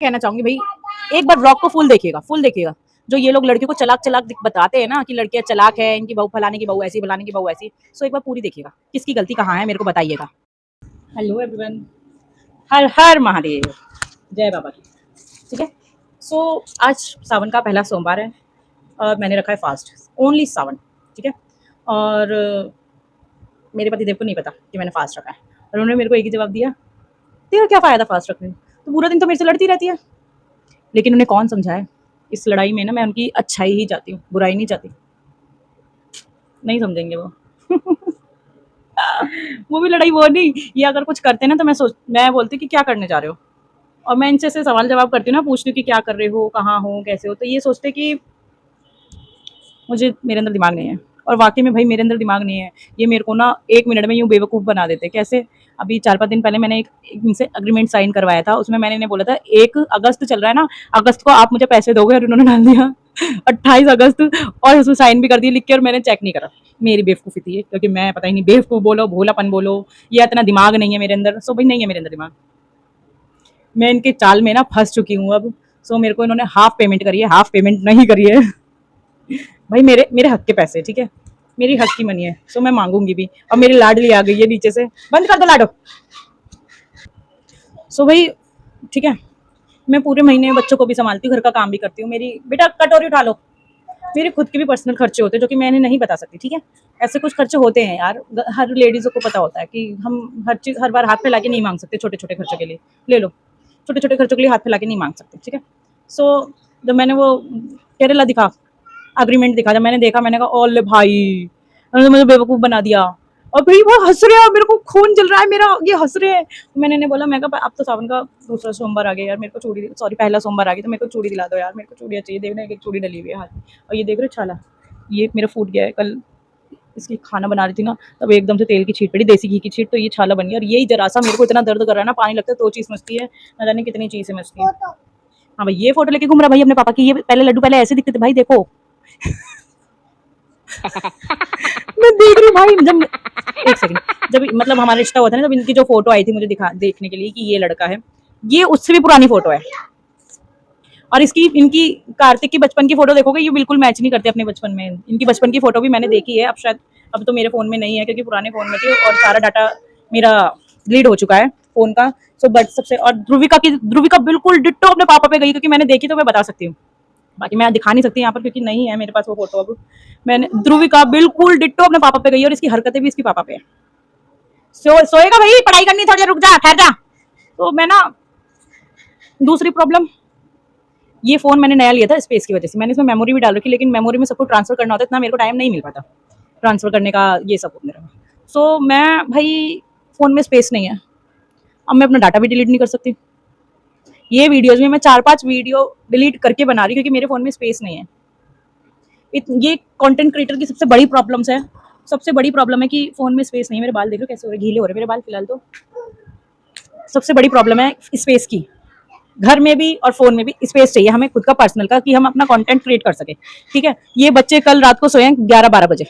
कहना चाहूंगी भाई, एक बार व्लॉग को फुल देखिएगा, फुल देखिएगा। जो ये लोग लड़कियों को चलाक चलाक बताते हैं ना कि लड़कियां चलाक है, इनकी बहू फलाने की बहू ऐसी, फलाने की बहू ऐसी, सो एक बार पूरी देखिएगा, किसकी गलती कहाँ है मेरे को बताइएगा। हेलो एवरीवन, हर हर महादेव, जय बाबा की। ठीक है, सो आज सावन का पहला सोमवार है और मैंने रखा है फास्ट, ओनली सावन। ठीक है, और मेरे पतिदेव को नहीं पता कि मैंने फास्ट रखा है, और उन्होंने मेरे को एक ही जवाब दिया, तेरा क्या फ़ायदा फास्ट रखने में, तो पूरा दिन तो मेरे से लड़ती रहती है। लेकिन उन्हें कौन समझाए, इस लड़ाई में ना मैं उनकी अच्छाई ही चाहती हूँ, बुराई नहीं चाहती। नहीं समझेंगे वो। वो भी लड़ाई वो नहीं, ये अगर कुछ करते ना तो मैं बोलती कि क्या करने जा रहे हो, और मैं इनसे से सवाल जवाब करती हूँ ना, पूछती हूँ कि क्या कर रहे हो, कहाँ हो, कैसे हो, तो ये सोचते कि मुझे, मेरे अंदर दिमाग नहीं है। और वाकई में भाई मेरे अंदर दिमाग नहीं है, ये मेरे को ना 1 मिनट में यूँ बेवकूफ़ बना देते। कैसे? अभी 4-5 दिन पहले मैंने एक इनसे एग्रीमेंट साइन करवाया था, उसमें मैंने इन्हें बोला था 1 अगस्त चल रहा है ना, अगस्त को आप मुझे पैसे दोगे, और उन्होंने डाल दिया 28 अगस्त, और उसमें साइन भी कर दिए लिख के, और मैंने चेक नहीं करा। मेरी बेवकूफ़ी थी ये, क्योंकि मैं पता ही नहीं, बेवकूफ़ बोलो, भोलापन बोलो, या इतना दिमाग नहीं है मेरे अंदर। सो भाई नहीं है मेरे अंदर दिमाग, मैं इनके चाल में ना फंस चुकी हूँ अब। सो मेरे को इन्होंने हाफ पेमेंट करी है, हाफ पेमेंट नहीं करी है। भाई मेरे मेरे हक के पैसे, ठीक है, मेरी हक की मनी है, सो मैं मांगूंगी भी। और मेरी लाडली आ गई है नीचे से, बंद कर दो लाडो। सो भाई ठीक है, मैं पूरे महीने बच्चों को भी संभालती हूँ, घर का काम भी करती हूँ। मेरी बेटा कटोरी उठा लो। मेरे खुद के भी पर्सनल खर्चे होते हैं जो कि मैं इन्हें नहीं बता सकती। ठीक है, ऐसे कुछ खर्चे होते हैं यार, हर लेडीज़ों को पता होता है कि हम हर चीज़ हर बार हाथ फैला के नहीं मांग सकते। छोटे छोटे खर्चों के लिए ले लो, छोटे छोटे खर्चों के लिए हाथ फैला के नहीं मांग सकते। ठीक है, सो जब मैंने वो केरला दिखा, एग्रीमेंट दिखा, जब मैंने देखा, मैंने कहा ओले भाई, उन्होंने मुझे बेवकूफ़ बना दिया। और भाई वो हंस रहे हैं, मेरे को खून जल रहा है मेरा, ये हंस रहे हैं। मैंने इन्हें बोला, मैं कहा अब तो सावन का दूसरा सोमवार आ गया यार, मेरे को चूड़ी, सॉरी पहला सोमवार आ गया, तो मेरे को चूड़ी दिला दो यार, मेरे को चूड़ियाँ चाहिए। देखना एक चूड़ी डली हुई है हाथ में, और ये देख रहे हो छाला, ये मेरा फूट गया है। कल इसकी खाना बना रही थी ना, तब एकदम से तेल की छींट पड़ी, देसी घी की छींट, तो ये छाला बन गया। और यही जरा सा मेरे को इतना दर्द कर रहा है ना, पानी लगता है तो चीज़ मचती है, ना जाने कितनी चीज़ें मचती है। हाँ भाई, ये फोटो लेके घूम रहा भाई अपने पापा की। ये पहले लड्डू पहले ऐसे दिखते थे भाई, देखो। मैं देख रही हूँ भाई, जब एक सेकंड, जब मतलब हमारा रिश्ता हुआ था ना, जब इनकी जो फोटो आई थी मुझे दिखा देखने के लिए कि ये लड़का है, ये उससे भी पुरानी फोटो है। और इसकी इनकी कार्तिक की बचपन की फोटो देखोगे, ये बिल्कुल मैच नहीं करते अपने बचपन में। इनकी बचपन की फोटो भी मैंने देखी है, अब शायद, अब तो मेरे फोन में नहीं है क्योंकि पुराने फोन में थी, और सारा डाटा मेरा डिलीट हो चुका है फोन का। सो बट सबसे, और ध्रुविका बिल्कुल डिट्टो अपने पापा पे गई, क्योंकि मैंने देखी तो मैं बता सकती हूँ। बाकी मैं दिखा नहीं सकती यहाँ पर क्योंकि नहीं है मेरे पास वो फोटो अब। मैंने, ध्रुविका बिल्कुल डिट्टो अपने पापा पे गई, और इसकी हरकतें भी इसके पापा पे है। सोएगा भाई, पढ़ाई करनी, थोड़ी देर रुक जा, ठहर जा। तो मैं ना, दूसरी प्रॉब्लम, ये फ़ोन मैंने नया लिया था स्पेस की वजह से। मैंने इसमें मेमोरी भी डाल रखी, लेकिन मेमोरी में सब कुछ ट्रांसफ़र करना होता है, इतना मेरे को टाइम नहीं मिल पाता ट्रांसफ़र करने का, ये सब मेरा। सो मैं भाई, फ़ोन में स्पेस नहीं है, अब मैं अपना डाटा भी डिलीट नहीं कर सकती। ये वीडियोज़ में मैं 4-5 वीडियो डिलीट करके बना रही हूँ क्योंकि मेरे फ़ोन में स्पेस नहीं है। ये कंटेंट क्रिएटर की सबसे बड़ी प्रॉब्लम्स है। सबसे बड़ी प्रॉब्लम है कि फ़ोन में स्पेस नहीं है। मेरे बाल देख लो कैसे हो रहे, गीले हो रहे मेरे बाल फिलहाल तो। सबसे बड़ी प्रॉब्लम है स्पेस की। घर में भी और फोन में भी स्पेस चाहिए हमें खुद का पर्सनल का, कि हम अपना कंटेंट क्रिएट कर सके। ठीक है, ये बच्चे कल रात को सोए 11-12 बजे,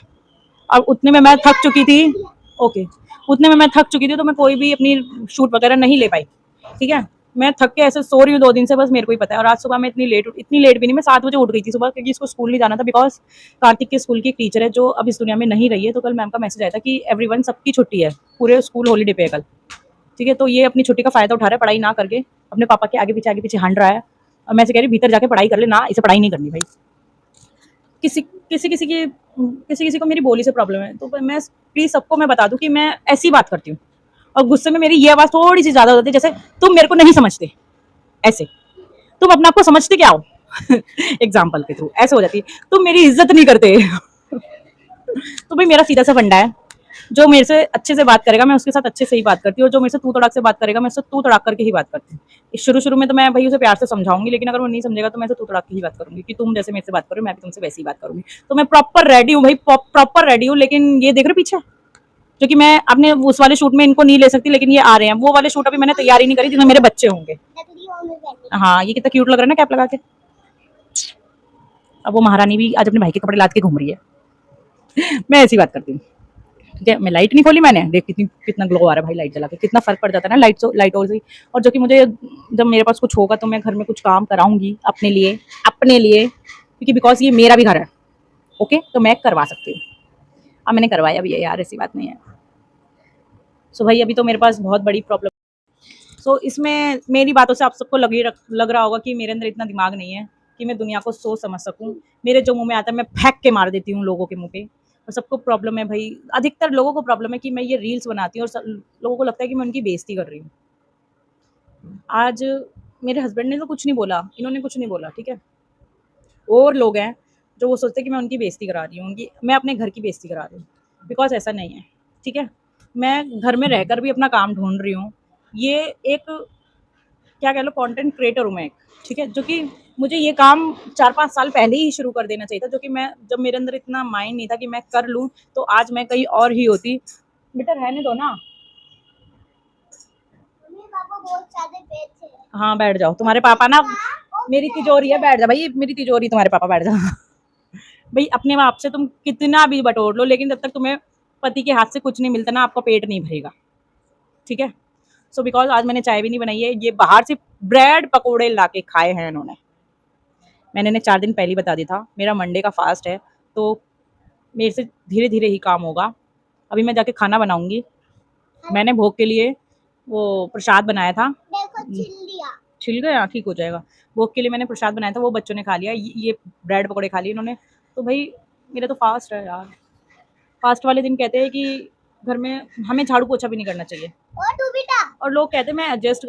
और उतने में मैं थक चुकी थी। ओके, उतने में मैं थक चुकी थी, तो मैं कोई भी अपनी शूट वगैरह नहीं ले पाई। ठीक है, मैं थक के ऐसे सो रही हूँ 2 दिन से, बस मेरे को ही पता है। और आज सुबह मैं इतनी लेट भी नहीं, मैं 7 बजे उठ गई थी सुबह, क्योंकि इसको स्कूल नहीं जाना था। बिकॉज कार्तिक के स्कूल की एक टीचर है जो अब इस दुनिया में नहीं रही है, तो कल मैम का मैसेज आया था कि एवरीवन, सबकी छुट्टी है, पूरे स्कूल हॉलीडे पे है कल। ठीक है, तो ये अपनी छुट्टी का फ़ायदा उठा रहा है, पढ़ाई ना करके अपने पापा के आगे पीछे हंड रहा है। और मैं से कह रही भीतर जाके पढ़ाई कर ले ना, इसे पढ़ाई नहीं करनी भाई। किसी किसी किसी की किसी किसी को मेरी बोली से प्रॉब्लम है, तो मैं प्लीज़ सबको मैं बता दूँ कि मैं ऐसी बात करती हूँ। और गुस्से में मेरी ये आवाज़ थोड़ी सी ज़्यादा हो जाती है, जैसे तुम मेरे को नहीं समझते, ऐसे, तुम अपने आप को समझते क्या हो। एग्जाम्पल के थ्रू ऐसे हो जाती है, तुम मेरी इज्जत नहीं करते। तो भाई मेरा सीधा सा फंडा है, जो मेरे से अच्छे से बात करेगा मैं उसके साथ अच्छे से ही बात करती हूँ, और जो मेरे से तू तड़ाक से बात करेगा मैं उससे तू तड़ाक करके ही बात करती हूँ। शुरू शुरू में तो मैं भाई उसे प्यार से समझाऊंगी, लेकिन अगर वो नहीं समझेगा तो मैं तो तू तड़ाक की ही बात करूंगी, कि तुम जैसे मेरे से बात करो मैं भी तुमसे वैसी ही बात करूंगी। तो मैं प्रॉपर रेडी हूँ भाई, प्रॉपर रेडी हूँ। लेकिन ये देख रहे पीछे, क्योंकि मैं अपने उस वाले शूट में इनको नहीं ले सकती, लेकिन ये आ रहे हैं। वो वाले शूट अभी मैंने तैयारी नहीं करी जिसमें मेरे बच्चे होंगे। हाँ, ये कितना क्यूट लग रहा है ना कैप लगा के। अब वो महारानी भी आज अपने भाई के कपड़े लाद के घूम रही है। मैं ऐसी बात करती हूँ। ठीक है, मैं लाइट नहीं खोली मैंने, देख कितना ग्लो आ रहा है भाई लाइट जला के, कितना फर्क पड़ जाता है ना लाइट और से। और जो कि मुझे जब मेरे पास कुछ होगा तो मैं घर में कुछ काम कराऊंगी अपने लिए क्योंकि बिकॉज ये मेरा भी घर है। ओके, तो मैं करवा सकती हूँ। अब मैंने करवाया भी है यार, ऐसी बात नहीं है। सो भाई अभी तो मेरे पास बहुत बड़ी प्रॉब्लम। सो इसमें मेरी बातों से आप सबको लग रहा होगा कि मेरे अंदर इतना दिमाग नहीं है कि मैं दुनिया को सोच समझ सकूं। मेरे जो मुंह में आता है मैं फेंक के मार देती हूँ लोगों के मुंह पे। और सबको प्रॉब्लम है भाई, अधिकतर लोगों को प्रॉब्लम है कि मैं ये रील्स बनाती हूँ और लोगों को लगता है कि मैं उनकी बेइज्जती कर रही हूँ। आज मेरे हस्बैंड ने तो कुछ नहीं बोला, इन्होंने कुछ नहीं बोला, ठीक है। और लोग हैं जो वो सोचते हैं कि मैं उनकी बेइज्जती करा रही हूँ, उनकी, मैं अपने घर की बेइज्जती करा रही हूँ। बिकॉज ऐसा नहीं है, ठीक है। मैं घर में रहकर भी अपना काम ढूंढ रही हूँ। ये एक, क्या कह लो, कंटेंट क्रिएटर हूँ मैं एक, ठीक है। जो कि मुझे ये काम 4-5 साल पहले ही शुरू कर देना चाहिए था, जो कि मैं, जब मेरे अंदर इतना माइंड नहीं था कि मैं कर लूँ, तो आज मैं कहीं और ही होती। बेटा रहने दो ना, पापा बहुत सारे बैठे हैं। हाँ बैठ जाओ, तुम्हारे पापा ना, मेरी तिजोरी है, बैठ जा भाई, मेरी तिजोरी, तुम्हारे पापा बैठ जाओ। भाई अपने बाप से तुम कितना भी बटोर लो, लेकिन जब तक तुम्हें पति के हाथ से कुछ नहीं मिलता ना, आपका पेट नहीं भरेगा, ठीक है। सो बिकॉज आज मैंने चाय भी नहीं बनाई है, ये बाहर से ब्रेड पकोड़े ला के खाए हैं इन्होंने। मैंने इन्हें 4 दिन पहले ही बता दिया था मेरा मंडे का फास्ट है, तो मेरे से धीरे धीरे ही काम होगा। अभी मैं जाके खाना बनाऊंगी। मैंने भोग के लिए वो प्रसाद बनाया था, देखो छिल गया, ठीक हो जाएगा। भोग के लिए मैंने प्रसाद बनाया था, वो बच्चों ने खा लिया, ये ब्रेड पकौड़े खा लिए इन्होंने। तो भाई मेरा तो फास्ट है यार। फास्ट वाले दिन कहते हैं कि घर में हमें झाड़ू पोछा भी नहीं करना चाहिए, और लोग कहते हैं मैं एडजस्ट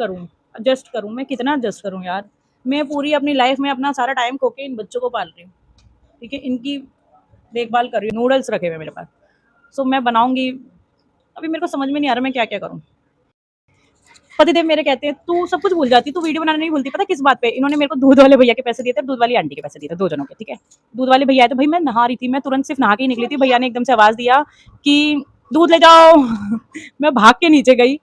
करूँ, मैं कितना एडजस्ट करूँ यार। मैं पूरी अपनी लाइफ में अपना सारा टाइम खो के इन बच्चों को पाल रही हूँ, ठीक है, इनकी देखभाल कर रही हूँ। नूडल्स रखे हुए मेरे पास, सो मैं बनाऊंगी। अभी मेरे को समझ में नहीं आ रहा मैं क्या क्या करूँ। पतिदेव मेरे कहते हैं तू सब कुछ भूल जाती, तू वीडियो बनाना नहीं भूलती। पता किस बात पे? इन्होंने मेरे को दूध वाले भैया के पैसे दिए थे, दूध वाली आंटी के पैसे दिए थे, 2 जनों के, ठीक है। दूध वाले भैया आए तो भाई मैं नहा रही थी, मैं तुरंत सिर्फ नहा के ही निकली थी, भैया ने एकदम से आवाज दिया कि दूध ले जाओ। मैं भाग के नीचे गई,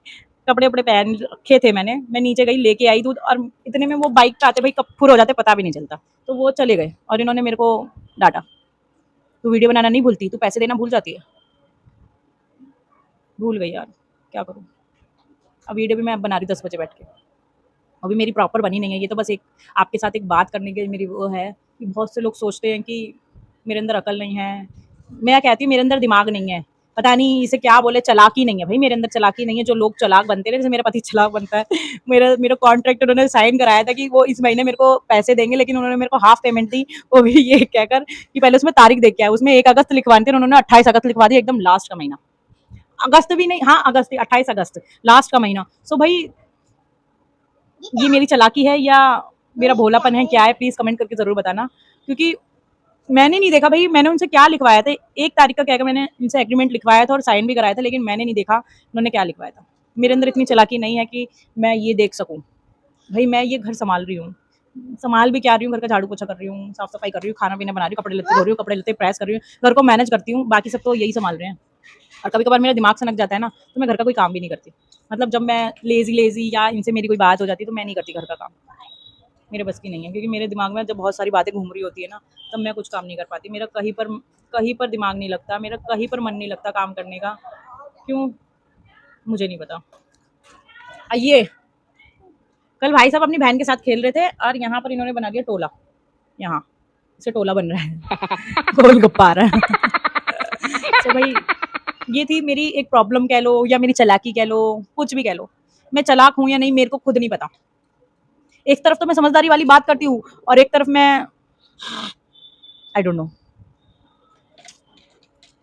कपड़े वपड़े पहन रखे थे मैंने, मैं नीचे गई, लेके आई दूध, और इतने में वो बाइक पे आते भाई कब फुर हो जाते पता भी नहीं चलता। तो वो चले गए और इन्होंने मेरे को डांटा, तू वीडियो बनाना नहीं भूलती, तू पैसे देना भूल जाती है। भूल गई यार, क्या करूँ। अब वीडियो भी मैं अब बना रही 10 बजे बैठ के, अभी मेरी प्रॉपर बनी नहीं है। ये तो बस एक आपके साथ एक बात करने की मेरी वो है कि बहुत से लोग सोचते हैं कि मेरे अंदर अकल नहीं है। मैं कहती हूँ मेरे अंदर दिमाग नहीं है, पता नहीं इसे क्या बोले, चालाकी नहीं है भाई मेरे अंदर, चालाकी नहीं है। जो लोग चालाक बनते हैं, जैसे मेरा पति चालाक बनता है। मेरा कॉन्ट्रैक्ट उन्होंने साइन कराया था कि वो इस महीने मेरे को पैसे देंगे, लेकिन उन्होंने मेरे को हाफ पेमेंट दी, वो भी ये कहकर कि पहले उसमें तारीख देख के आए। उसमें 1 अगस्त लिखवानी थी, उन्होंने 28 अगस्त लिखवा दी, एकदम लास्ट का महीना। अगस्त भी नहीं, हाँ अगस्त, 28 अगस्त लास्ट का महीना। सो भाई ये मेरी चालाकी है या मेरा भोलापन है, क्या है, प्लीज कमेंट करके जरूर बताना। क्योंकि मैंने नहीं देखा भाई, मैंने उनसे क्या लिखवाया था, 1 तारीख का क्या मैंने इनसे एग्रीमेंट लिखवाया था और साइन भी कराया था, लेकिन मैंने नहीं देखा उन्होंने क्या लिखवाया था। मेरे अंदर इतनी चालाकी नहीं है कि मैं ये देख सकूं। भाई मैं ये घर संभाल रही हूँ, संभाल भी क्या रही हूँ, घर का झाड़ू पोछा कर रही हूँ, साफ सफाई कर रही हूँ, खाना पीना बना रही हूँ, कपड़े लत्ते धो रही हूँ, कपड़े लत्ते प्रेस कर रही हूँ, घर को मैनेज करती हूँ, बाकी सब तो यही संभाल रहे हैं। और कभी कभार मेरा दिमाग सनक जाता है ना, तो मैं घर का कोई काम भी नहीं करती। मतलब जब मैं लेजी या इनसे मेरी कोई बात हो जाती है, तो मैं नहीं करती घर का काम, मेरे बस की नहीं है। क्योंकि मेरे दिमाग में जब बहुत सारी बातें घूम रही होती है ना, तब मैं कुछ काम नहीं कर पाती। मेरा कहीं पर दिमाग नहीं लगता, मेरा कहीं पर मन नहीं लगता काम करने का। क्यों, मुझे नहीं पता। ये कल भाई साहब अपनी बहन के साथ खेल रहे थे और यहाँ पर इन्होंने बना दिया टोला, यहाँ इसे टोला बन रहा है। गोल गप्पा आ रहा है। तो भाई ये थी मेरी एक प्रॉब्लम कह लो या मेरी चालाकी कह लो, कुछ भी कह लो। मैं चालाक हूँ या नहीं मेरे को खुद नहीं पता। एक तरफ तो मैं समझदारी वाली बात करती हूँ और एक तरफ मैं आई डोंट नो।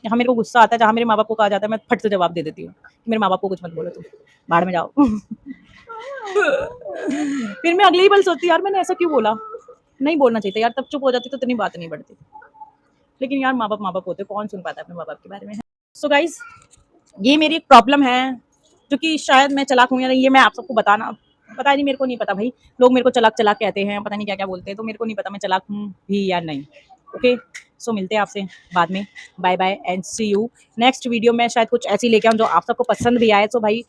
यहाँ मेरे को गुस्सा आता है, जहाँ मेरे माँ बाप को कहा जाता है मैं फट से जवाब दे देती हूँ कि मेरे माँ बाप को कुछ मत बोलो, तुम बाहर में जाओ। फिर मैं अगले ही पल सोचती यार मैंने ऐसा क्यों बोला, नहीं बोलना चाहिए था यार, तब चुप हो जाती तो इतनी बात नहीं बढ़ती। लेकिन यार माँ बाप होते, कौन सुन पाता है अपने माँ बाप के बारे में। सो गाइज ये मेरी एक प्रॉब्लम है, जो कि शायद मैं चालाक हूँ या नहीं, ये मैं आप सबको बताना, पता नहीं, मेरे को नहीं पता भाई। लोग मेरे को चालाक चालाक कहते हैं, पता नहीं क्या क्या बोलते हैं, तो मेरे को नहीं पता मैं चालाक हूँ भी या नहीं। ओके, सो मिलते हैं आपसे बाद में, bye bye and see you next video में। शायद कुछ ऐसी लेके आऊँ जो आप सबको पसंद भी आए। सो भाई